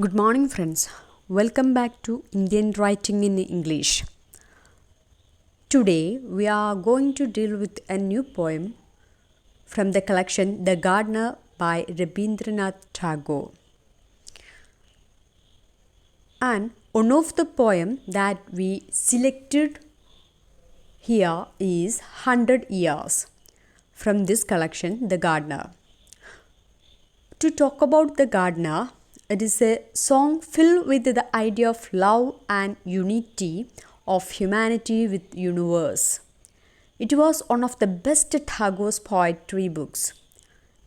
Good morning, friends. Welcome back to Indian Writing in English. Today, we are going to deal with a new poem from the collection The Gardener by Rabindranath Tagore. And one of the poem that we selected here is 100 Years from this collection, The Gardener. To talk about The Gardener, it is a song filled with the idea of love and unity of humanity with universe. It was one of the best Tagore's poetry books.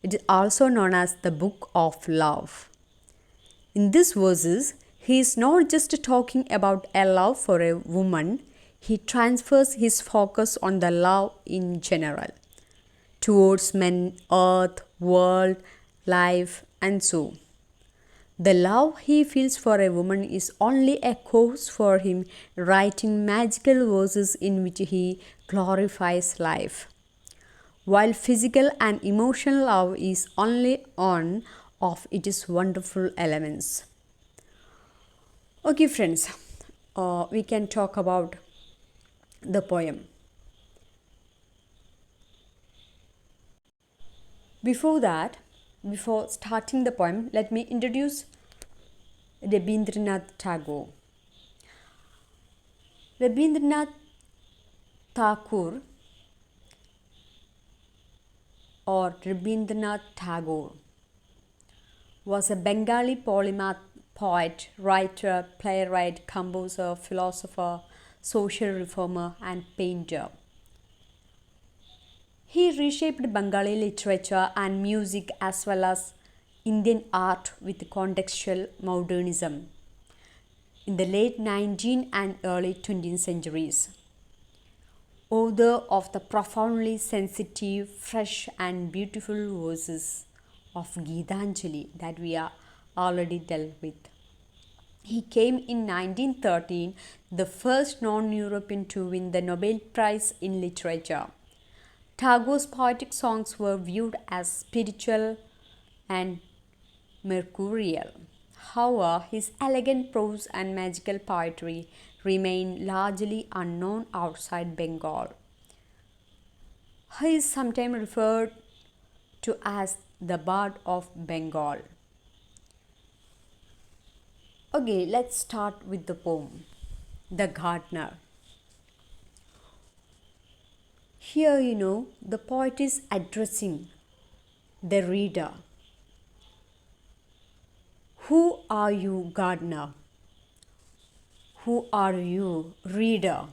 It is also known as the Book of Love. In these verses, he is not just talking about a love for a woman, he transfers his focus on the love in general, towards men, earth, world, life, and so. The love he feels for a woman is only a cause for him writing magical verses in which he glorifies life, while physical and emotional love is only one of its wonderful elements. Okay, friends, we can talk about the poem. Before starting the poem, let me introduce Rabindranath Tagore. Rabindranath Thakur or Rabindranath Tagore was a Bengali polymath poet, writer, playwright, composer, philosopher, social reformer, and painter. He reshaped Bengali literature and music as well as Indian art with contextual modernism in the late 19th and early 20th centuries. Author of the profoundly sensitive, fresh, and beautiful verses of Geetanjali that we are already dealt with. He came in 1913, the first non-European to win the Nobel Prize in Literature. Tagore's poetic songs were viewed as spiritual and mercurial. However, his elegant prose and magical poetry remain largely unknown outside Bengal. He is sometimes referred to as the Bard of Bengal. Okay, let's start with the poem, The Gardener. Here, the poet is addressing the reader. Who are you, gardener? Who are you, reader?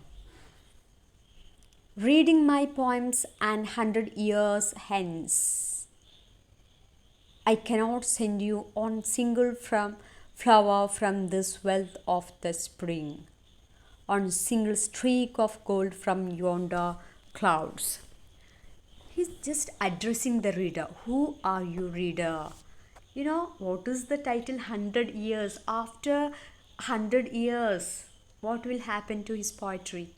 Reading my poems and 100 years hence, I cannot send you on single flower from this wealth of the spring, on single streak of gold from yonder clouds. He's just addressing the reader. Who are you, reader? What is the title 100 years? After 100 years, what will happen to his poetry?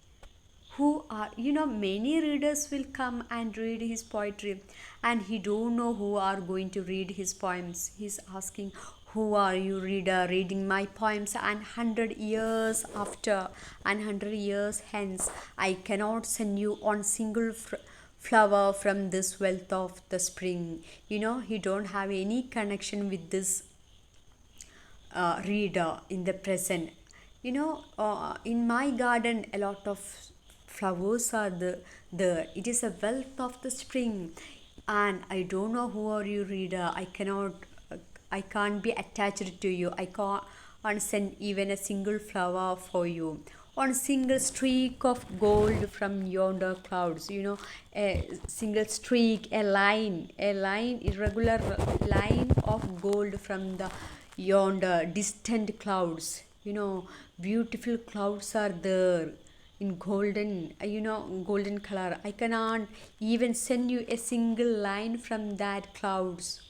Many readers will come and read his poetry and he don't know who are going to read his poems. He's asking, who are you, reader, reading my poems and 100 years after and 100 years hence, I cannot send you on single flower from this wealth of the spring. He don't have any connection with this reader in the present. In my garden a lot of flowers are there. It is a wealth of the spring and I don't know who are you, reader. I can't be attached to you. I can't send even a single flower for you on single streak of gold from yonder clouds. A single streak, a line, irregular line of gold from the yonder distant clouds. Beautiful clouds are there in golden color. I cannot even send you a single line from that clouds.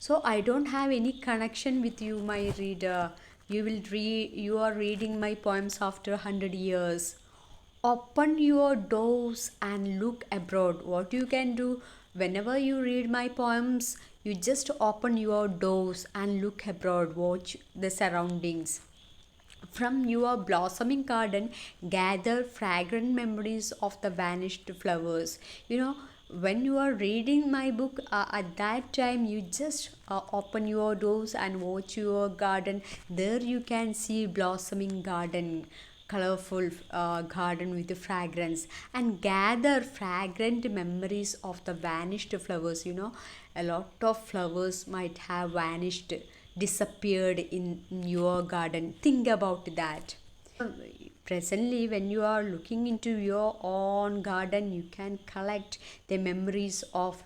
So I don't have any connection with you, my reader. You are reading my poems after 100 years. Open your doors and look abroad. What you can do whenever you read my poems, You just open your doors and look abroad, watch the surroundings. From your blossoming garden, gather fragrant memories of the vanished flowers. When you are reading my book, at that time, you just open your doors and watch your garden. There you can see blossoming garden, colorful garden with fragrance, and gather fragrant memories of the vanished flowers. A lot of flowers might have vanished, disappeared in your garden. Think about that. Presently, when you are looking into your own garden, you can collect the memories of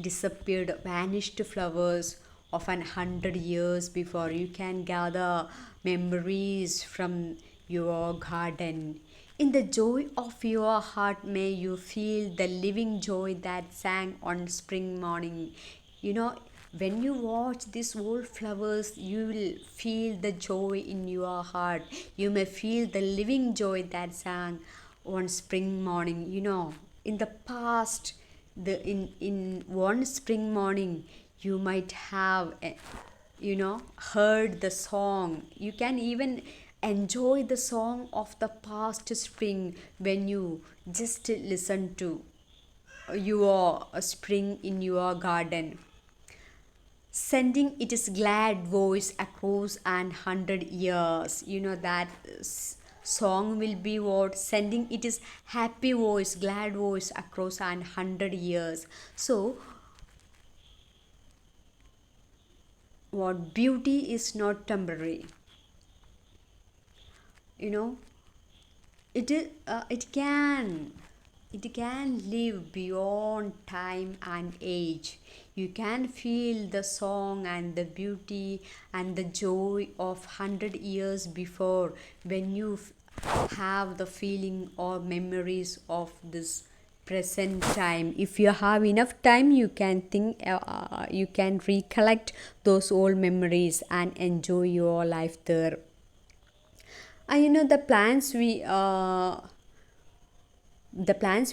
disappeared, vanished flowers of 100 years before. You can gather memories from your garden. In the joy of your heart, may you feel the living joy that sang on spring morning. You know, when you watch these old flowers, you will feel the joy in your heart. You may feel the living joy that sang on spring morning. In the past, in one spring morning, you might have heard the song. You can even enjoy the song of the past spring when you just listen to your spring in your garden, sending its glad voice across 100 years. That song will be what? Sending its happy voice, glad voice across 100 years. So, what beauty is not temporary. You know, it is. It can live beyond time and age. You can feel the song and the beauty and the joy of 100 years before, when you have the feeling or memories of this present time. If you have enough time, you can think, you can recollect those old memories and enjoy your life there. And the plans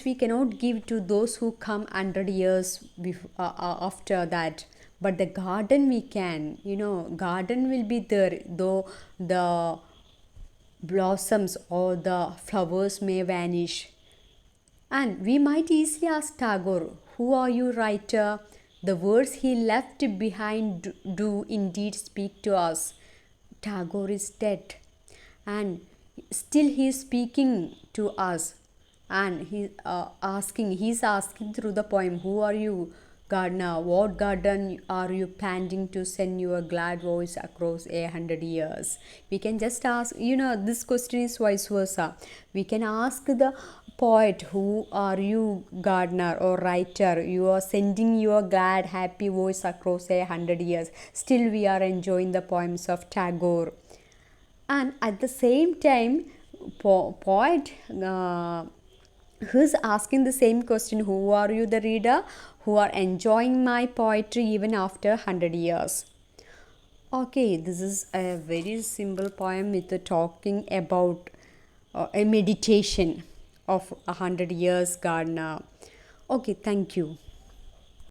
we cannot give to those who come 100 years after that, but the garden we can. Garden will be there, though the blossoms or the flowers may vanish. And we might easily ask Tagore, who are you, writer? The words he left behind do indeed speak to us. Tagore is dead, and still he is speaking to us, and he's asking through the poem, who are you, gardener? What garden are you planting to send your glad voice across 100 years? We can just ask, this question is vice versa. We can ask the poet, who are you, gardener or writer? You are sending your glad happy voice across 100 years. Still we are enjoying the poems of Tagore. And at the same time, poet who's asking the same question, who are you, the reader, who are enjoying my poetry even after 100 years. Okay, this is a very simple poem with talking about a meditation of 100 years gardener. Okay, thank you.